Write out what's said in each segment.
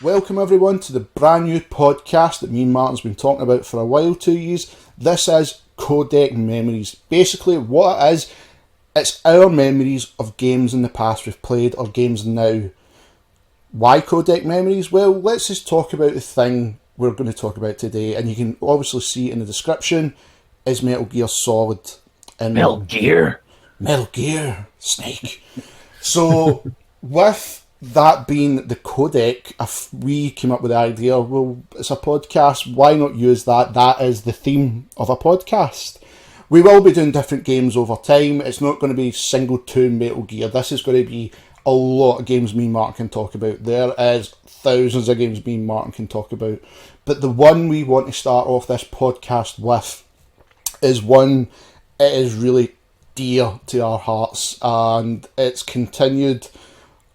Welcome everyone to the brand new podcast that me and Martin's been talking about for a while to use. This is CODEC Memories. Basically what it is, it's our memories of games in the past we've played or games now. Why CODEC Memories? Well, let's just talk about the thing we're going to talk about today, and you can obviously see it in the description, is Metal Gear Solid. And Metal Gear, Snake. So, with that being the codec, if we came up with the idea, well, it's a podcast, why not use that? That is the theme of a podcast. We will be doing different games over time. It's not going to be single tune Metal Gear. This is going to be a lot of games me and Martin can talk about. There is thousands of games me and Martin can talk about. But the one we want to start off this podcast with is one, it is really dear to our hearts, and it's continued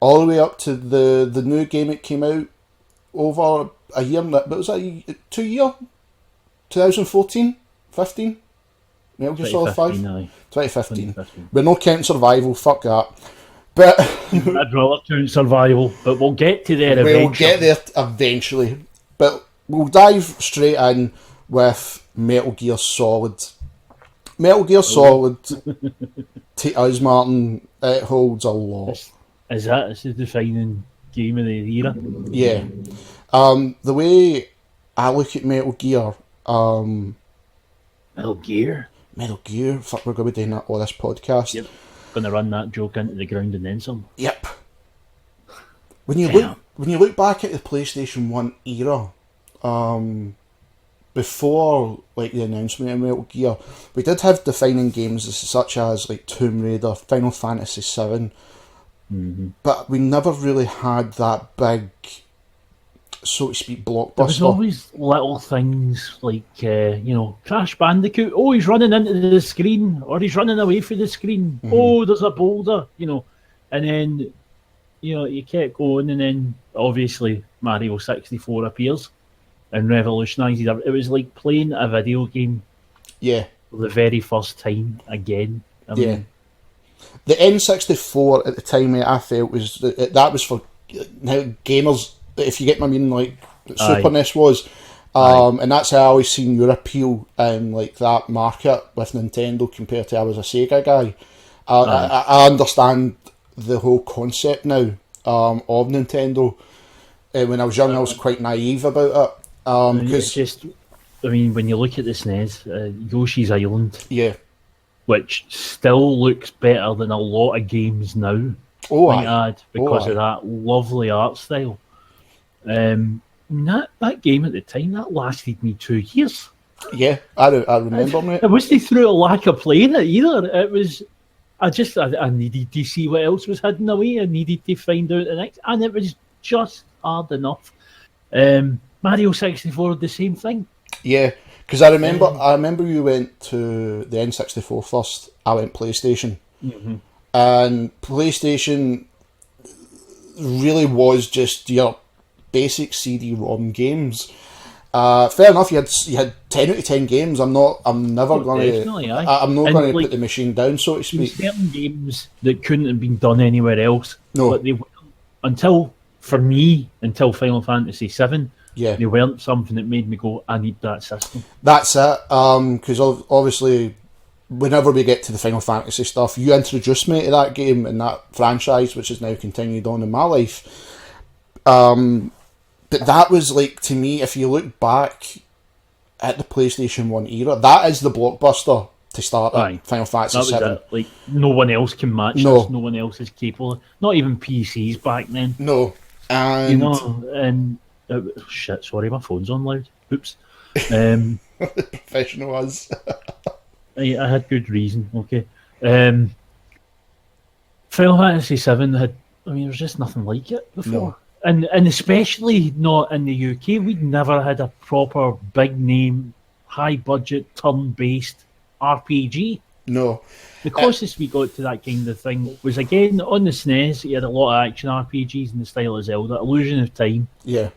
all the way up to the new game. It came out over a year, but was that 2 year? 2014? 15? Metal Gear Solid 5? 2015. We're not counting survival, fuck that. But I'd rather count survival, but we'll get to there eventually. We'll get there eventually. But we'll dive straight in with Metal Gear Solid. Metal Gear Solid, to us, Martin, it holds a lot. Is that? This is the defining game of the era? Yeah. The way I look at Metal Gear... Metal Gear? Metal Gear? Fuck, we're going to be doing that on this podcast. Yep. Going to run that joke into the ground and then some. Yep. When you look back at the PlayStation 1 era, before like the announcement of Metal Gear, we did have defining games such as like Tomb Raider, Final Fantasy VII, but we never really had that big, so to speak, blockbuster. There was always little things like, Crash Bandicoot. Oh, he's running into the screen, or he's running away from the screen. Oh, there's a boulder, and then, you kept going, and then obviously Mario 64 appears and revolutionises it. It was like playing a video game. Yeah. For the very first time again. The N64 at the time, I felt that was for now gamers. If you get my meaning, like Super NES was, and that's how I always seen your appeal in like that market with Nintendo compared to I was a Sega guy. I understand the whole concept now of Nintendo. When I was young, I was quite naive about it. It's just, when you look at the SNES, Yoshi's Island, which still looks better than a lot of games now. Because of that lovely art style. That game at the time, that lasted me 2 years. Yeah, I remember, mate. It wasn't through a lack of playing it either. It was, I needed to see what else was hidden away. I needed to find out the next, and it was just hard enough. Mario 64, the same thing. Yeah, because I remember you went to the N64 first. I went PlayStation, and PlayStation really was just your basic CD-ROM games. Fair enough, you had 10 out of 10 games. I'm never going to put the machine down, so to speak. Certain games that couldn't have been done anywhere else. No, but they weren't, until Final Fantasy VII. Yeah, they weren't something that made me go, I need that system. That's it. Because obviously, whenever we get to the Final Fantasy stuff, you introduced me to that game and that franchise, which has now continued on in my life. But that was like, to me, if you look back at the PlayStation 1 era, that is the blockbuster to start at. Final Fantasy VII. Like, no one else can match this. No one else is capable. Not even PCs back then. No. And shit, sorry, my phone's on loud. Oops. Professional as. I had good reason, okay. Final Fantasy VII had, there was just nothing like it before. No. And especially not in the UK. We'd never had a proper big name, high budget, turn based RPG. No. The closest we got to that kind of thing was again on the SNES. You had a lot of action RPGs in the style of Zelda, Illusion of Time. Yeah.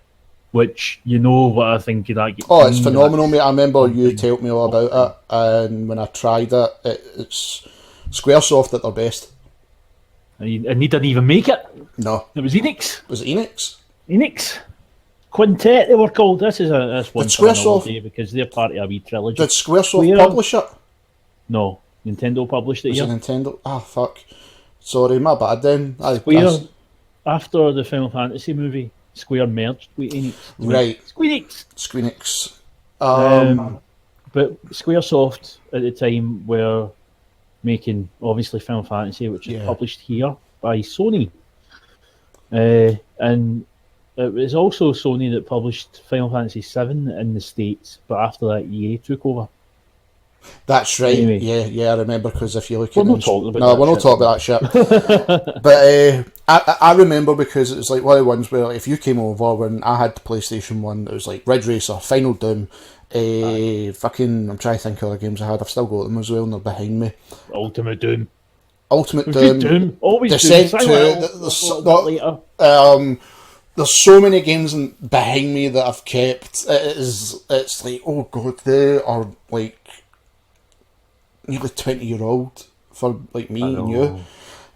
Which, you know what I think of that game. Oh, it's phenomenal, mate. I remember you told me all about it, and when I tried it, it's Squaresoft at their best. And he didn't even make it. No. It was Enix. Was it Enix? Enix. Quintet they were called. This one for another Squaresoft day because they're part of a wee trilogy. did Squaresoft publish it? No, Nintendo published it. Was here. it Nintendo? Ah, fuck. Sorry, my bad then. Square, after the Final Fantasy movie, Square merged with Enix. Right. Squeenix. But Squaresoft at the time were making, obviously, Final Fantasy, which is published here by Sony. And it was also Sony that published Final Fantasy VII in the States, but after that EA took over. That's right. Anyway. Yeah, I remember, because if you look we're at not talking about no, we're not talking about that shit. But I remember, because it was like one of the ones where, like, if you came over when I had the PlayStation 1, it was like Ridge Racer, Final Doom, fucking, I'm trying to think of other games I had. I've still got them as well, and they're behind me. Ultimate Doom. Doom. Always Descent Doom. 2. There's so many games behind me that I've kept. It's like, oh god, they are like nearly 20-year-old for like me and you.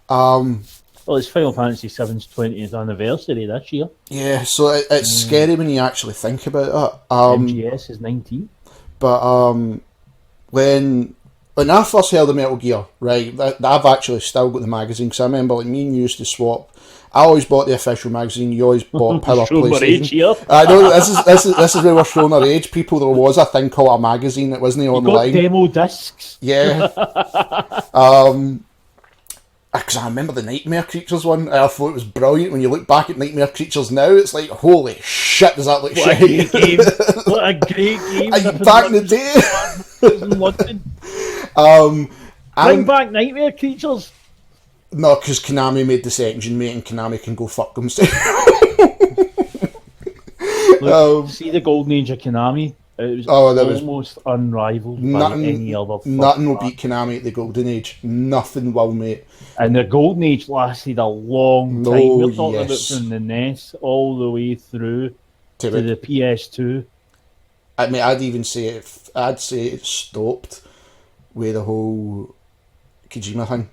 Well, it's Final Fantasy VII's 20th anniversary this year. Yeah, so it's scary when you actually think about it. MGS is 19. But when I first heard of Metal Gear, right, I've actually still got the magazine, because I remember, like, me and you used to swap. I always bought the official magazine. You always bought Power PlayStation. I know this is where we're showing our age, people. There was a thing called a magazine that wasn't online. Got demo discs. Yeah. Because I remember the Nightmare Creatures one. I thought it was brilliant. When you look back at Nightmare Creatures now, it's like, holy shit, does that look shit? What a great game! Back in the day. In London. Bring back Nightmare Creatures. No, because Konami made this engine, mate, and Konami can go fuck themselves. See the golden age of Konami. It was almost unrivaled by any other. Nothing will beat Konami at the golden age. Nothing will, mate. And the golden age lasted a long time. We're talking about from the NES all the way through to the PS2. I mean, I'd say it stopped with the whole Kojima thing.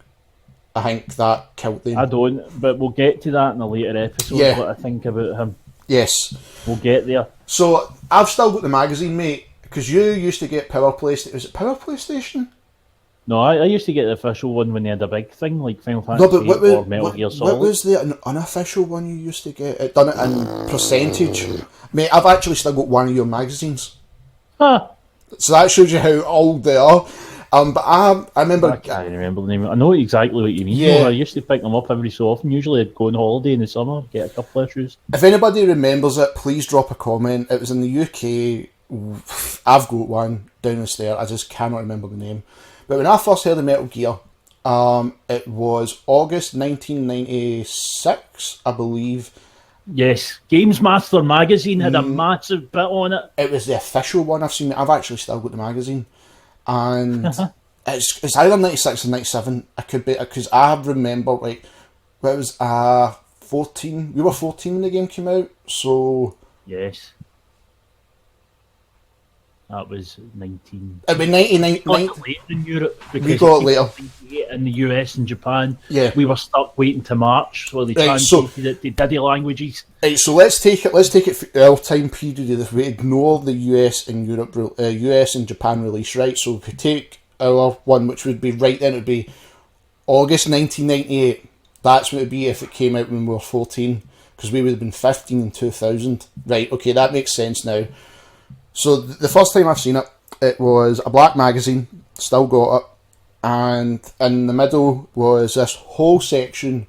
I think that killed them. I don't, but we'll get to that in a later episode, what I think about him. Yes. We'll get there. So, I've still got the magazine, mate, because you used to get Power PlayStation. Was it Power PlayStation? No, I used to get the official one when they had a big thing, like Final Fantasy or Metal Gear Solid. What was the unofficial one you used to get? It done it in percentage. Mate, I've actually still got one of your magazines. Huh. So that shows you how old they are. But I remember... I can't remember the name. I know exactly what you mean. Yeah. I used to pick them up every so often. Usually I'd go on holiday in the summer, get a couple of issues. If anybody remembers it, please drop a comment. It was in the UK. I've got one down the stair. I just cannot remember the name. But when I first heard of Metal Gear, it was August 1996, I believe. Yes, Games Master magazine had a massive bit on it. It was the official one. I've actually still got the magazine. And it's either 96 or 97. I could be, because I remember, like, it was 14. We were 14 when the game came out, so yes, that was 19. It'd be 99. Later in Europe, We got it later in the US and Japan. Yeah, we were stuck waiting to March, so they translated it to Diddy languages. Right, so let's take it for our time period. We ignore the US and US and Japan release, right? So if we take our one, which would be right then, it would be August 1998. That's what it would be if it came out when we were 14, because we would have been 15 in 2000. Right, okay, that makes sense now. So the first time I've seen it, it was a black magazine, still got it, and in the middle was this whole section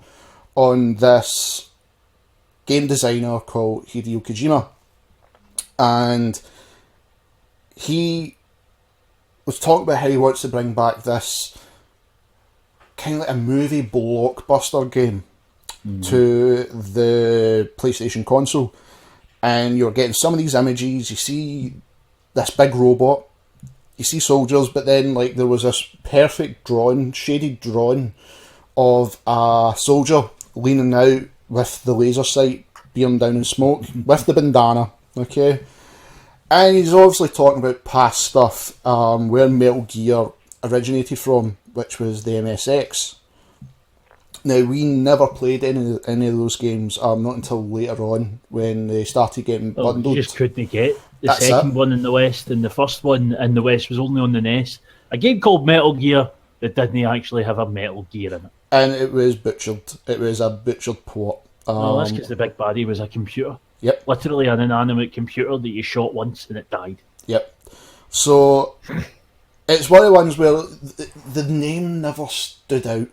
on this game designer called Hideo Kojima, and he was talking about how he wants to bring back this kind of like a movie blockbuster game to the PlayStation console. And you're getting some of these images, you see this big robot, you see soldiers, but then like there was this perfect drawing, shaded drawing of a soldier leaning out with the laser sight bearing down in smoke, with the bandana, okay? And he's obviously talking about past stuff, where Metal Gear originated from, which was the MSX. Now, we never played any of those games, not until later on when they started getting bundled. You just couldn't get the That's second it. one in the West, and the first one in the West was only on the NES. A game called Metal Gear that didn't actually have a Metal Gear in it. And it was butchered. It was a butchered port. No, that's because the big baddie was a computer. Yep. Literally an inanimate computer that you shot once and it died. Yep. So, it's one of the ones where the name never stood out.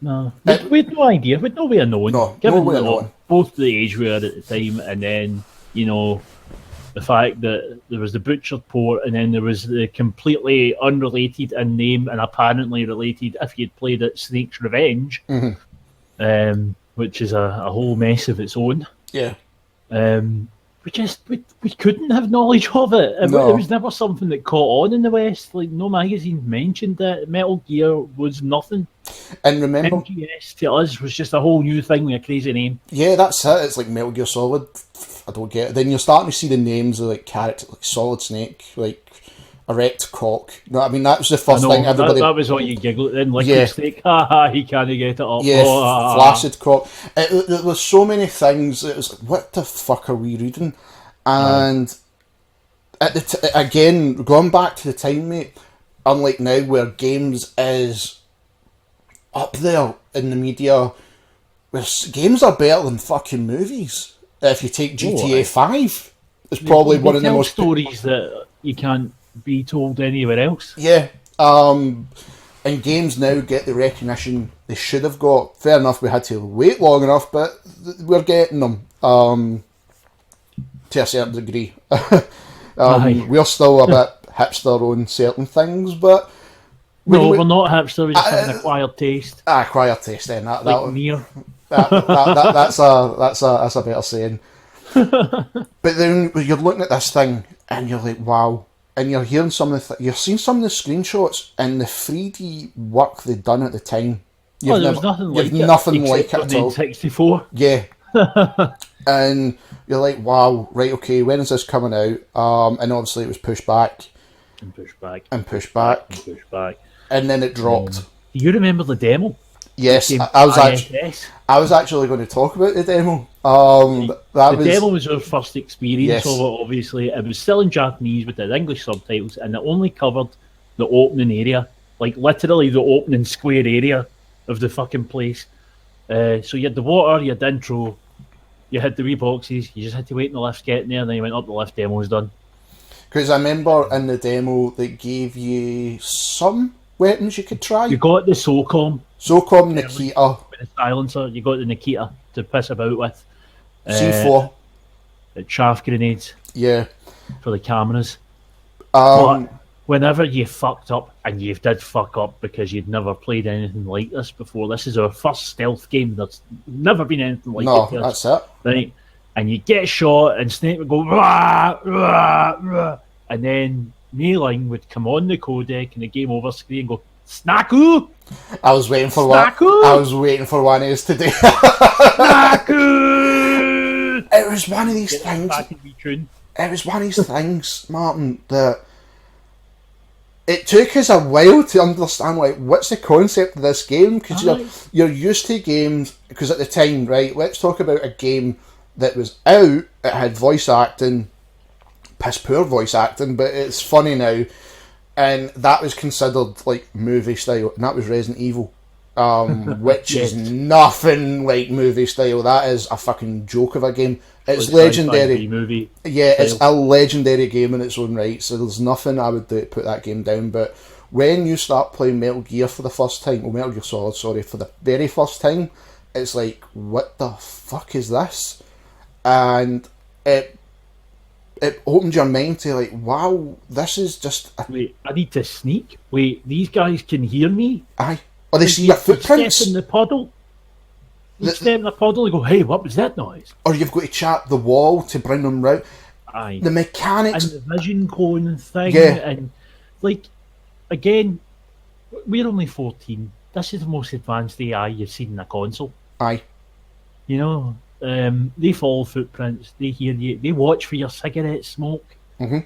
No, we had no idea. We'd no way of knowing. No, Given no way of knowing. both the age we were at the time, and then the fact that there was the butchered port, and then there was the completely unrelated in name and apparently related if you'd played it, Snake's Revenge, which is a whole mess of its own. Yeah. We couldn't have knowledge of it. No. It was never something that caught on in the West. Like, no magazine mentioned it. Metal Gear was nothing. And remember, MGS to us was just a whole new thing with a crazy name. yeah, that's it. It's like Metal Gear Solid. I don't get it. Then you're starting to see the names of like characters, like Solid Snake, like Erect Cock. You know what I mean? That was the first thing everybody. That was what you giggled in. Liquid Yeah. Snake, haha, he can't get it up. Yeah, Oh, Flaccid Cock. There was so many things. It was like, what the fuck are we reading? And at the again, going back to the time, mate. Unlike now, where games is up there in the media, where games are better than fucking movies. If you take GTA 5, it's probably one of the most stories that you can't be told anywhere else. Yeah. And games now get the recognition they should have got. Fair enough, we had to wait long enough, but we're getting them to a certain degree. We're still a bit hipster on certain things, but we're not hipster. We just have an acquired taste. Acquired taste. Then like Nier. That's a better saying. But then you're looking at this thing and you're like, wow. And you're hearing some of you're seeing some of the screenshots and the 3D work they'd done at the time. There was nothing like it. Nothing like it at all. 64. Yeah. And you're like, wow, right, okay, when is this coming out? And obviously it was pushed back. And pushed back. And pushed back. And pushed back. And then it dropped. Do you remember the demo? Yes, I was actually going to talk about the demo. The demo was our first experience of it, obviously. It was still in Japanese with the English subtitles, and it only covered the opening area. Like, literally the opening square area of the fucking place. So you had the water, you had the intro, you had the wee boxes, you just had to wait in the lift getting there, and then you went up the lift, demo was done. Because I remember in the demo, they gave you some weapons you could try. You got the SOCOM. SOCOM Nikita. With the silencer, you got the Nikita to piss about with. C4. Chaff grenades. Yeah. For the cameras. But whenever you fucked up, and you did fuck up because you'd never played anything like this before, this is our first stealth game. There's never been anything like it. No, that's it. Right? And you get shot, and Snake would go, rah, rah, rah, and then Mayline would come on the codec and the game over screen and go, Snaku! I was waiting for one. I was waiting for one of these today. Snaku! It was one of these things. It was one of these things, Martin, that it took us a while to understand, like, what's the concept of this game? Because you're used to games, because at the time, right, let's talk about a game that was out, it had voice acting, piss poor voice acting, but it's funny now, and that was considered like movie style, and that was Resident Evil, which is nothing like movie style. That is a fucking joke of a game. It's legendary. Movie it's a legendary game in its own right, so there's nothing I would do to put that game down. But when you start playing Metal Gear for the first time, or Metal Gear Solid, sorry, for the very first time, it's like, what the fuck is this? And it opened your mind to, like, wow, this is just wait, I need to sneak. Wait, these guys can hear me? Aye. Or they see your footprints. Step in the puddle. You step in the puddle and go, hey, what was that noise? Or you've got to chat the wall to bring them round. Aye. The mechanics. And the vision cone thing. Yeah. And, like, again, we're only 14. This is the most advanced AI you've seen in a console. Aye. You know? They follow footprints, they hear you, they watch for your cigarette smoke. Mm-hmm.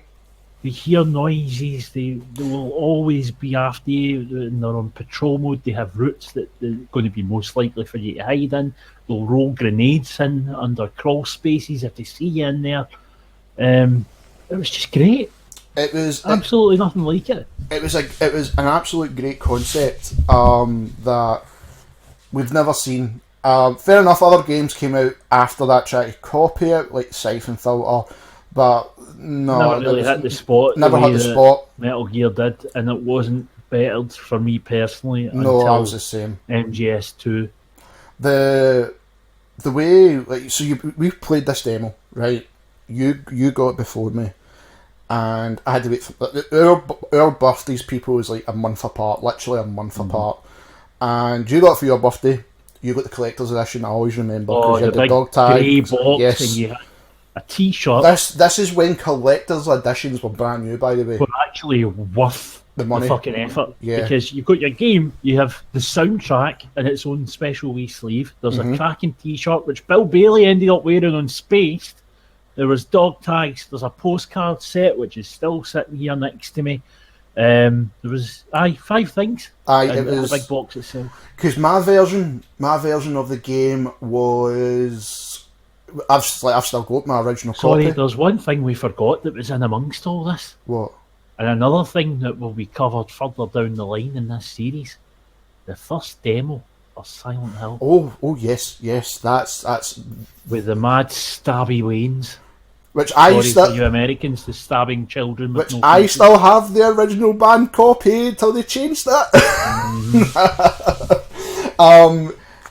they hear noises. They will always be after you. And they're on patrol mode. They have routes that they're going to be most likely for you to hide in. They'll roll grenades in under crawl spaces if they see you in there. It was just great. It was absolutely nothing like it. It was an absolute great concept that we've never seen. Fair enough, other games came out after that trying to copy it, like Siphon Filter, but no, never really hit the spot. Never hit the spot. Metal Gear did, and it wasn't bettered for me personally. No, until I was the same. MGS2. The way, like, so we played this demo, right? You got it before me, and I had to wait for our birthdays. People was like a month apart, literally a month apart, and you got it for your birthday. You got the collector's edition. I always remember because you had the dog tag, grey box, yes, and you had a T-shirt. This is when collector's editions were brand new, by the way. Were actually worth the money, the fucking effort. Yeah, because you've got your game, you have the soundtrack in its own special wee sleeve. There's a cracking T-shirt which Bill Bailey ended up wearing on Spaced. There was dog tags. There's a postcard set which is still sitting here next to me. There was 5 things. It was a big box itself. Because my version of the game was, I've still got my original copy. Sorry, there's one thing we forgot that was in amongst all this. What? And another thing that will be covered further down the line in this series, the first demo of Silent Hill. Oh yes, that's with the mad stabby lanes. Which for you Americans, the stabbing children. Which I still have the original band copy until they changed that.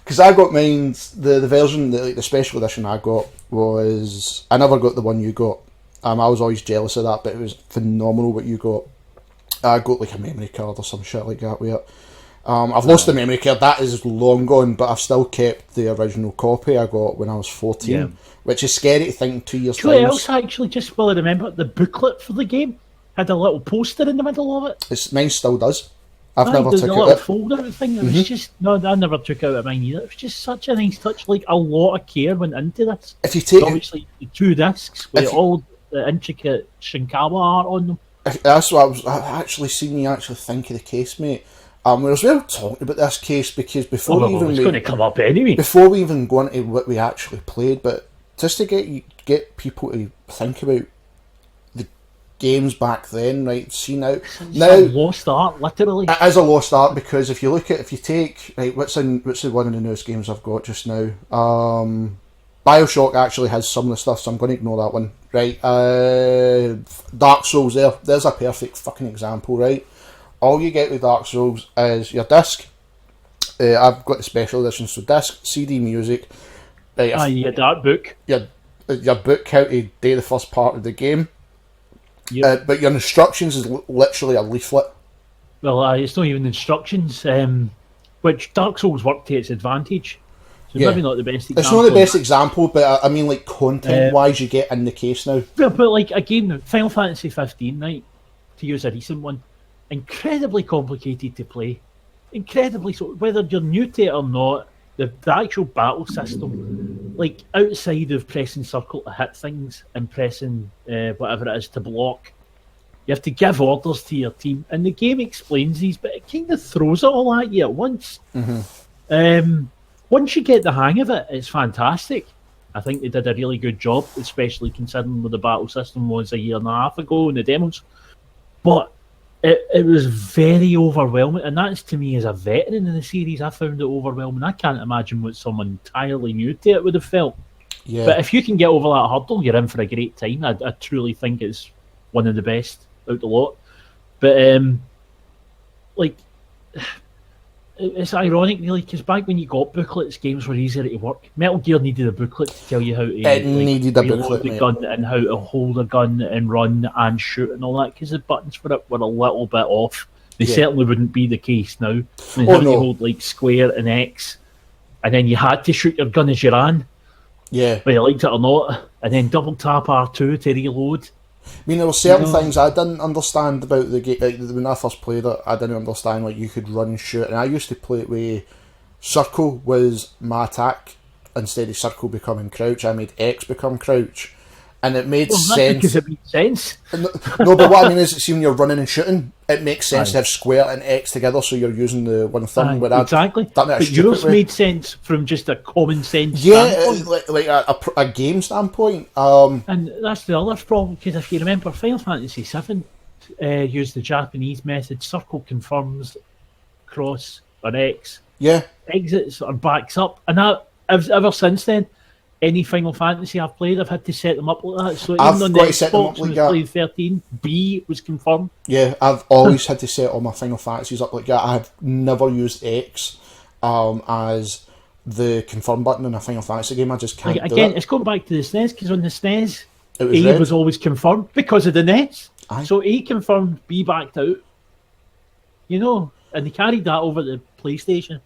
Because I got mine, the version, the special edition I got was, I never got the one you got. I was always jealous of that, but it was phenomenal what you got. I got like a memory card or some shit like that with it. I've lost the memory card, that is long gone, but I've still kept the original copy I got when I was 14, which is scary to think 2 years time. Else actually, just while I remember, the booklet for the game had a little poster in the middle of it. Mine still does. I've never took it out. A little folder thing. It was just, no, I never took out of mine either. It was just such a nice touch. Like, a lot of care went into this. If you take obviously the 2 discs with all the intricate Shinkawa art on them. That's what I actually seen you actually think of the case, mate. We were talking about this case because before we even going to come up anyway. Before we even go into what we actually played, but just to get people to think about the games back then, right? See now, it's a lost art, literally. It is a lost art because if you take right, what's the one of the newest games I've got just now? BioShock actually has some of the stuff, so I'm going to ignore that one. Right, Dark Souls. There's a perfect fucking example, right? All you get with Dark Souls is your disc. I've got the special edition, so disc, CD, music. Your art book. Your book how to do the first part of the game. Yep. But your instructions is literally a leaflet. Well, it's not even instructions, which Dark Souls worked to its advantage. So maybe not the best example. It's not the best example, but I mean, like, content-wise, you get in the case now. But like, again, Final Fantasy 15, right, to use a recent one, incredibly complicated to play. Incredibly so. Whether you're new to it or not, the actual battle system, like, outside of pressing circle to hit things and pressing whatever it is to block, you have to give orders to your team. And the game explains these, but it kind of throws it all at you at once. Once you get the hang of it, it's fantastic. I think they did a really good job, especially considering what the battle system was a year and a half ago in the demos. But it was very overwhelming, and that's, to me, as a veteran in the series, I found it overwhelming. I can't imagine what someone entirely new to it would have felt. Yeah. But if you can get over that hurdle, you're in for a great time. I truly think it's one of the best out the lot. But, like... It's ironic, really, because back when you got booklets, games were easier to work. Metal Gear needed a booklet to tell you how to needed a booklet, the gun and how to hold a gun and run and shoot and all that, because the buttons for it were a little bit off. They certainly wouldn't be the case now. I mean, you hold like square and X, and then you had to shoot your gun as you ran. Yeah. Whether you liked it or not, and then double tap R2 to reload. I mean, there were certain things I didn't understand about the game. When I first played it, I didn't understand, like, you could run and shoot. And I used to play it with circle was my attack instead of circle becoming crouch. I made X become crouch. And it made Well, that's sense. because it makes sense. No, but what I mean is, see, when you're running and shooting, it makes sense Aye. to have square and X together, so you're using the one thumb. Aye, Where I've exactly. done it a But stupid yours way. made sense from just a common sense Yeah, standpoint. like a game standpoint. And that's the other problem, because if you remember, Final Fantasy VII used the Japanese method: circle confirms, cross or X, Yeah, exits or backs up. And that, ever since then, any Final Fantasy I've played, I've had to set them up like that. So I've even on got the to set them up Xbox, like when that. I played 13, B was confirmed. yeah. I've always had to set all my Final Fantasies up like that. I've never used X as the confirm button in a Final Fantasy game. I just can't Like, do again, it. it's going back to the SNES, because on the SNES, It was A red. was always confirmed because of the NES. Aye. So A confirmed, B backed out. And they carried that over to PlayStation.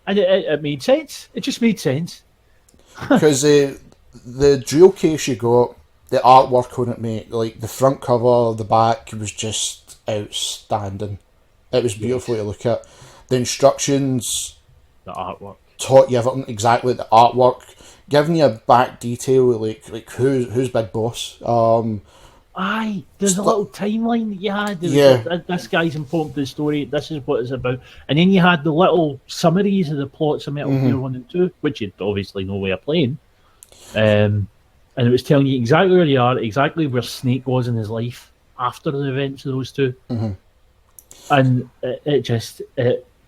And it made sense. It just made sense. Because the jewel case you got, the artwork on it, mate, like the front cover, the back was just outstanding. It was beautiful to look at. The instructions The artwork. taught you everything exactly. The artwork, giving you a back detail, like who's big boss. Aye, there's a little timeline that you had. Yeah. This guy's important to the story. This is what it's about. And then you had the little summaries of the plots of Metal Gear 1 and 2, which you'd obviously no way of playing. And it was telling you exactly where you are, exactly where Snake was in his life after the events of those two. And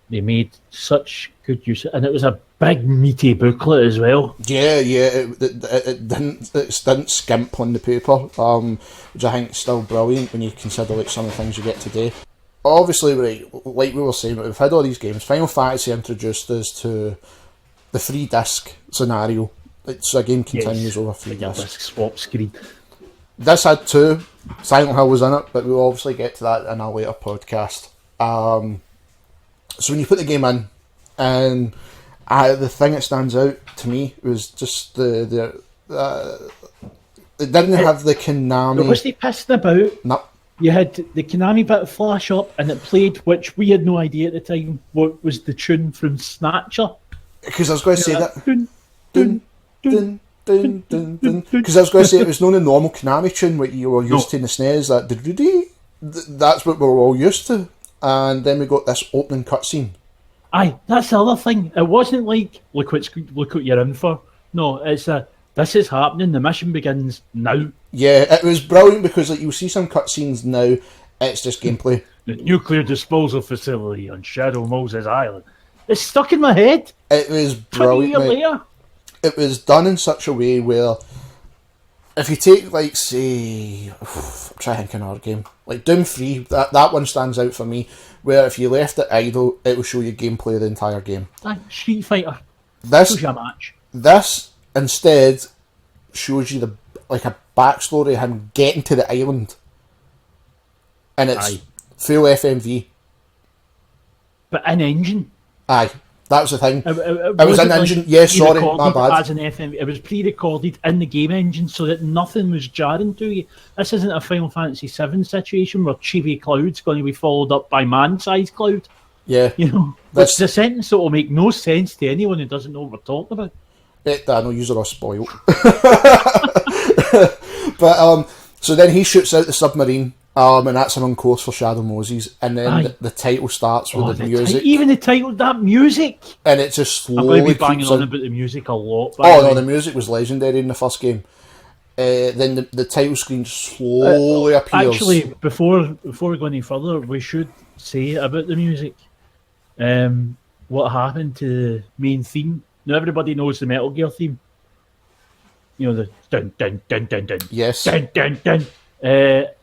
they made such good use. And it was a big, meaty booklet as well. Yeah, it didn't skimp on the paper, which I think is still brilliant when you consider like some of the things you get today. Obviously, right, like we were saying, we've had all these games. Final Fantasy introduced us to the 3-disc scenario. So a game continues over 3 Like a discs. disc swap screen. This had 2. Silent Hill was in it, but we'll obviously get to that in a later podcast. So when you put the game in, and the thing that stands out to me was just it didn't have the Konami. But was they pissing about? No, You had the Konami bit flash up, and it played, which we had no idea at the time, what was the tune from Snatcher. because I was going to say that. Dun, Dun, dun, dun, dun, dun. Because I was going to say it was not a normal Konami tune what you were used to in the SNES. That's what we were all used to. And then we got this opening cutscene. Aye, that's the other thing. It wasn't like, look what you're in for. No, it's this is happening, the mission begins now. Yeah, it was brilliant because like you'll see some cutscenes now, it's just gameplay. The nuclear disposal facility on Shadow Moses Island. It's stuck in my head. It was 20 brilliant, years mate. later. It was done in such a way where if you take like say I'm trying to think of another game. Like Doom 3, that one stands out for me, where if you left it idle, it will show you gameplay of the entire game. Aye, Street Fighter. This Shows you a match. This instead shows you a backstory of him getting to the island, and it's Aye. full FMV. But in engine. Aye, that was the thing. It was in wasn't engine. Yeah, sorry, my pre-recorded bad. As an FM, it was pre-recorded in the game engine, so that nothing was jarring to you. This isn't a Final Fantasy VII situation where Chibi Cloud's going to be followed up by Man-sized Cloud. Yeah, Which is a sentence that will make no sense to anyone who doesn't know what we're talking about. I know you're all spoiled. But so then he shoots out the submarine, and that's him on course for Shadow Moses, and then Aye. the title starts with the music, Even the title, that music. and it just I'm going to slowly be banging creeps on in. about the music a lot. by Oh the no, way. the music was legendary in the first game. Then the title screen slowly appears. Actually, before we go any further, we should say about the music. What happened to the main theme? Now everybody knows the Metal Gear theme. The dun dun dun dun dun Yes. dun dun dun.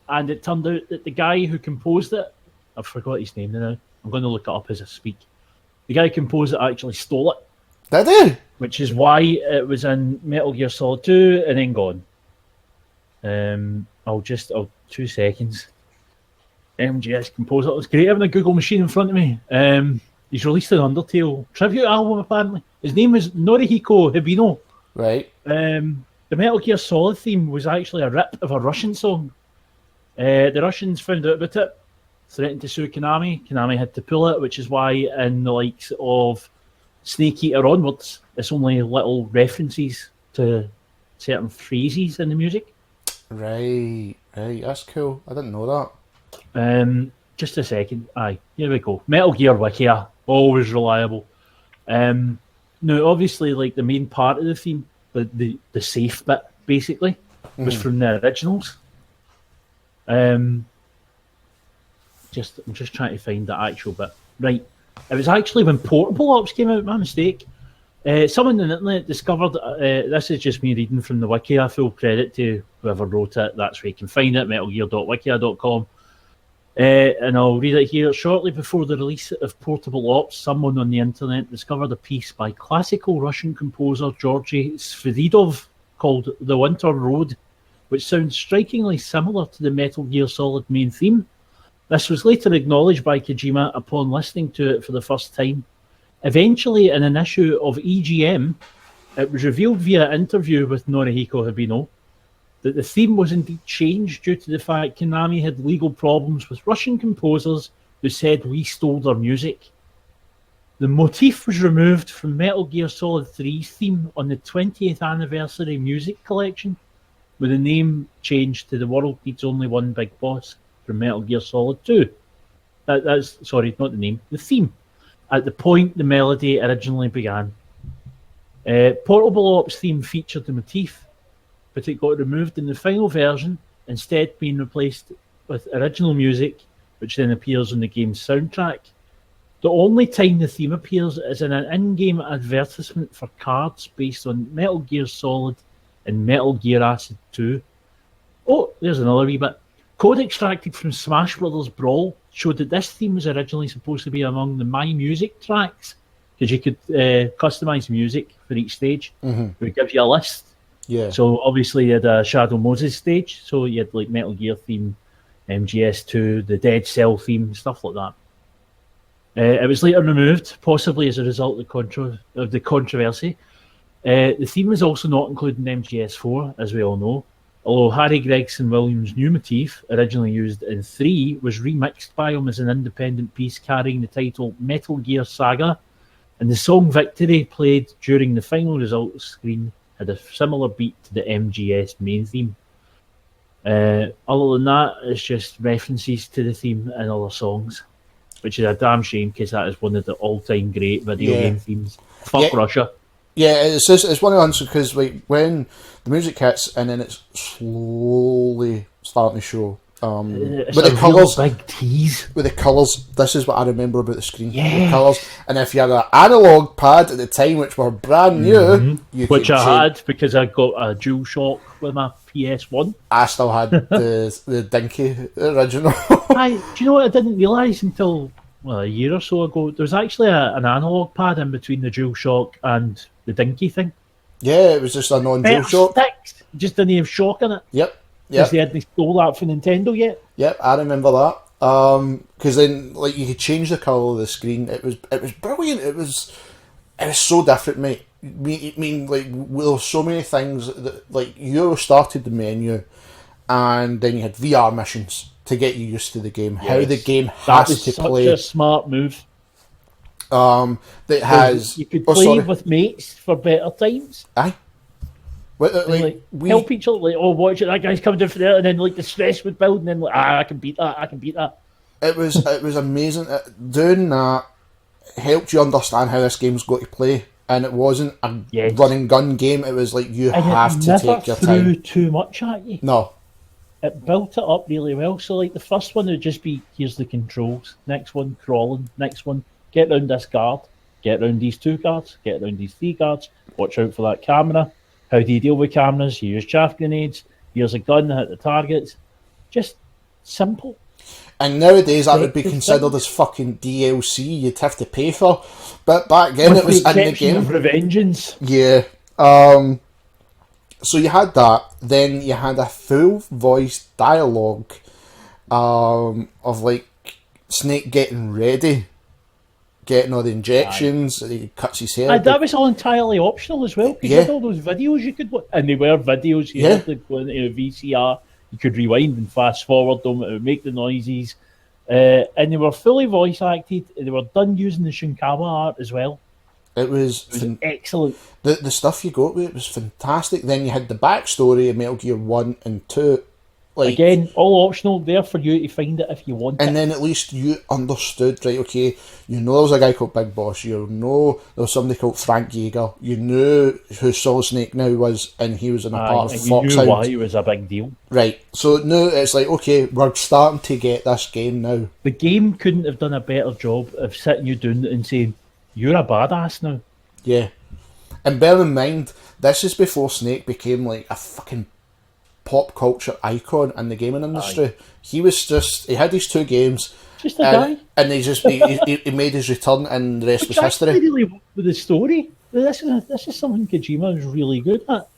And it turned out that the guy who composed it, I forgot his name now. I'm going to look it up as I speak. The guy who composed it actually stole it, Did he? which is why it was in Metal Gear Solid 2 and then gone. I'll 2 seconds. MGS composer. It's great having a Google machine in front of me. He's released an Undertale tribute album apparently. His name is Norihiko Hibino. Right. The Metal Gear Solid theme was actually a rip of a Russian song. The Russians found out about it, threatened to sue Konami. Konami had to pull it, which is why in the likes of Snake Eater onwards, it's only little references to certain phrases in the music. Right. That's cool. I didn't know that. Just a second. Aye, here we go. Metal Gear Wikia, always reliable. Now, obviously, like the main part of the theme, the safe bit, basically, was from the originals. I'm just trying to find the actual bit. Right. It was actually when Portable Ops came out, my mistake. Someone on the internet discovered, this is just me reading from the Wikia, full credit to whoever wrote it, that's where you can find it, metalgear.wikia.com. And I'll read it here. Shortly before the release of Portable Ops, someone on the internet discovered a piece by classical Russian composer Georgy Svidridov called The Winter Road, which sounds strikingly similar to the Metal Gear Solid main theme. This was later acknowledged by Kojima upon listening to it for the first time. Eventually, in an issue of EGM, it was revealed via an interview with Norihiko Hibino that the theme was indeed changed due to the fact Konami had legal problems with Russian composers who said we stole their music. The motif was removed from Metal Gear Solid 3's theme on the 20th anniversary music collection, with the name changed to The World Needs Only One Big Boss from Metal Gear Solid 2. That's sorry, not the name, the theme. At the point the melody originally began. Portable Ops theme featured the motif, but it got removed in the final version, instead being replaced with original music, which then appears on the game's soundtrack. The only time the theme appears is in an in-game advertisement for cards based on Metal Gear Solid and Metal Gear Acid 2. Oh, there's another wee bit. Code extracted from Smash Bros. Brawl showed that this theme was originally supposed to be among the My Music tracks, because you could customize music for each stage. It would give you a list. Yeah. So obviously you had a Shadow Moses stage, so you had like Metal Gear theme, MGS2, the Dead Cell theme, stuff like that. It was later removed, possibly as a result of the controversy. The theme was also not included in MGS4, as we all know, although Harry Gregson Williams' new motif, originally used in 3, was remixed by him as an independent piece carrying the title Metal Gear Saga, and the song Victory, played during the final results screen, had a similar beat to the MGS main theme. Other than that, it's just references to the theme and other songs, which is a damn shame because that is one of the all-time great video game themes. Fuck Russia. Yeah, it's one of the ones because like when the music hits and then it's slowly starting to show. It's with a the colours, big tease. With the colours, this is what I remember about the screen. Yeah. The colours, and if you had an analog pad at the time, which were brand new, which I had because I got a DualShock with my PS1. I still had the dinky original. Do you know what I didn't realise until a year or so ago? There was actually an analog pad in between the DualShock and the dinky thing. Yeah, it was just a non-DualShock. Sticks, just didn't have shock in it. Yep. Because they hadn't stole that from Nintendo yet. Yep, I remember that. Because then, like, you could change the colour of the screen. It was brilliant. It was so different, mate. I mean, like, there were so many things that, like, you started the menu, and then you had VR missions to get you used to the game. Yes. How the game has to play. That was such a smart move. That has you could play with mates for better times. Aye. We help each other, like, watch it, that guy's coming down from there, and then like the stress would build, and then like, I can beat that. It was amazing. Doing that helped you understand how this game's got to play, and it wasn't a running gun game. It was like you have to take your time. It never threw too much at you. No. It built it up really well. So like the first one would just be, here's the controls. Next one, crawling. Next one, get round this guard. Get round these 2 guards. Get round these 3 guards. Watch out for that camera. How do you deal with cameras? You use chaff grenades. Here's a gun, hit the targets. Just simple. And nowadays that would be considered as fucking DLC you'd have to pay for. But back then it was in the game. Of Revengeance. Yeah. So you had that. Then you had a full voice dialogue of like Snake getting ready. Getting all the injections, he cuts his hair. That was all entirely optional as well. You had all those videos you could watch, and they were videos. You had to go into a VCR. You could rewind and fast forward them. It would make the noises, and they were fully voice acted. They were done using the Shinkawa art as well. It was, It was excellent. the stuff you got with it was fantastic. Then you had the backstory of Metal Gear 1 and 2. Like, Again, all optional, there for you to find it if you want and it. then at least you understood, right, okay, you know there was a guy called Big Boss, you know there was somebody called Frank Yeager, you knew who Solid Snake now was, and he was in a part And of you knew Foxhound. why it was a big deal. Right, so now it's like, okay, we're starting to get this game now. The game couldn't have done a better job of sitting you down and saying, you're a badass now. Yeah. And bear in mind, this is before Snake became like a fucking pop culture icon in the gaming industry. Aye. He was just, he had these 2 games, Just a guy. and he made his return, and the rest was Which actually history. really worked with the story. This is something Kojima is really good at.